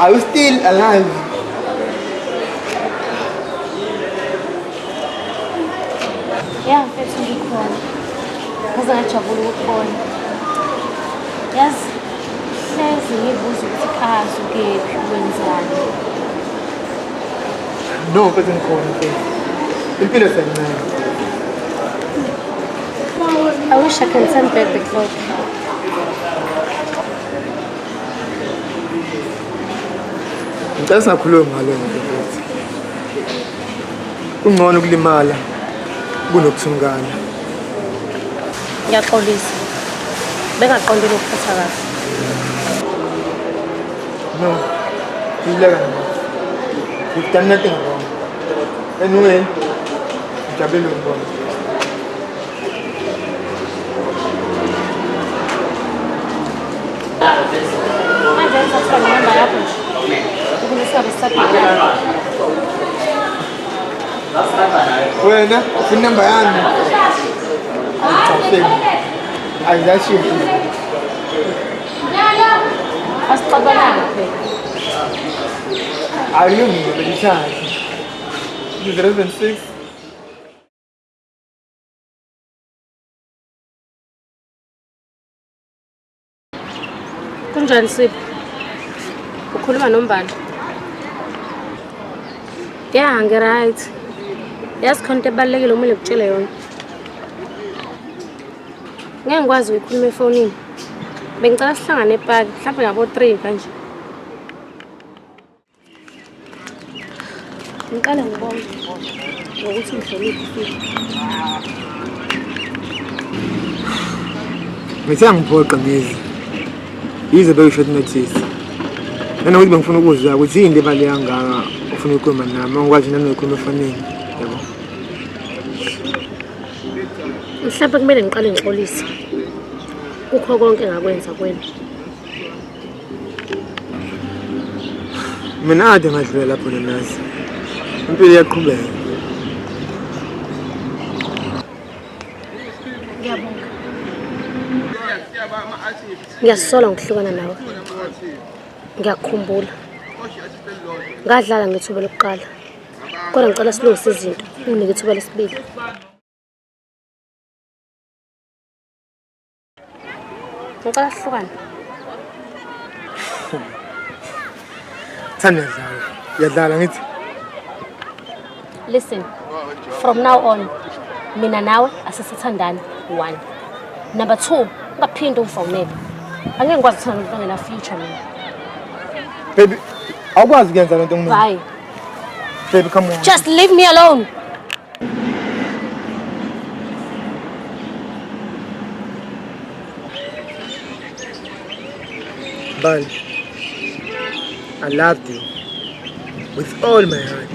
Are you still alive? Yeah, mfethu ngikhona. Ngaze ngajabula ukukubona. Yazi, hlezi ngibuza ukuthi khazi ukephi kwenzani. No, mfethu ngikhona mfethu. Impilo sencane. I wish I can turn back the clock. Ngicela singakhulumi ngalona mfethu. Kungcono ukulimala kunokuthungana. Ngiyaxolisa. Bengaqondile ukuphatha kahle. No, ngiyileka nje. You've done nothing wrong. Anyway, ngijabule ukubona. Manje ngizothola inamba yakho nje. Ukuze singabe sisabhekana. Wena, ufuna inamba yami? Ayizashiyo. Asixabananga phela. Ayilungile belithathe. 2006. Kunjani Sipho? Ukhuluma nombani? Yeah, ngi-right. Yazi khona into ebalulekile umele ukutshele yona. Ngeke ngikwazi ukukhuluma efonini. Bengicela sihlangane epaki, mhlawumbe ngabo-3 kanje. Ngiqale ngibonge ngokuthi ngihloniphe Sipho. Ngithe angiphoqa ngezi. Yize beyishort notice. Nanokuthi bengifuna ukuzwa ukuthi yini lebali yangaka ufuna ukukhuluma nami, ngikwazi nanokukhuluma efonini. Yebo. Mhlawumbe kumele ngiqale ngixolise. Kukho konke engakwenza kuwena. Mina ade ngadlula lapho nazi. Impilo iyaqhubeka. Ngiyabonga. Ngiyasola ngokuhlukana nawe. Ngiyakukhumbula. Ngadlala ngethuba lokuqala. Kodwa ngicela silungise izinto, unike ithuba lesibili. Ngicela sihlukane. Thanda dlala. Yadlala ngithi. Listen, from now on, mina nawe asisathandani 1. Number 2, ungaphinde ungifonele. Angeke ngikwazi ukuthanda umuntu ongena future mina. Baby, awukwazi kuyenza lento ngini. Bye. Baby, come on. Just leave me alone. Bye. I loved you with all my heart.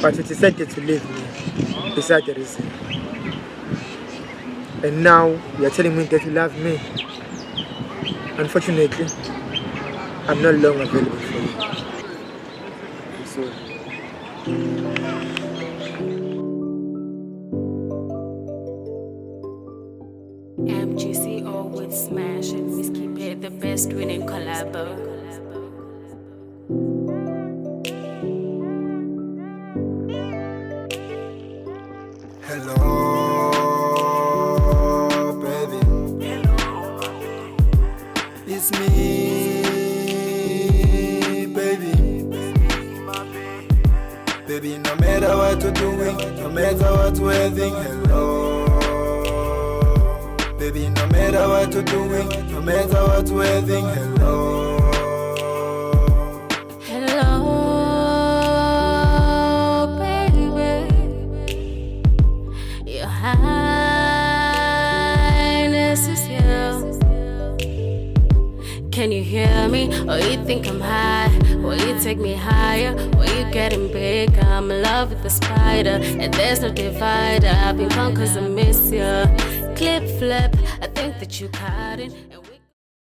But you decided to leave me beside the reason. And now you are telling me that you love me. Unfortunately, I'm no longer available for you. I'm sorry. MGCO with Smash and Miss Keep the best winning collabo. Hello, baby. It's me, baby. Baby, no matter what you're doing, no matter what we're having, hello. Baby, no matter what you're doing, no matter what we're having, hello. Can you hear me? Or you think I'm high? Will you take me higher? Or you getting big? I'm in love with the spider, and there's no divider. I've been gone cause I miss you. Clip flip, I think that you caught it.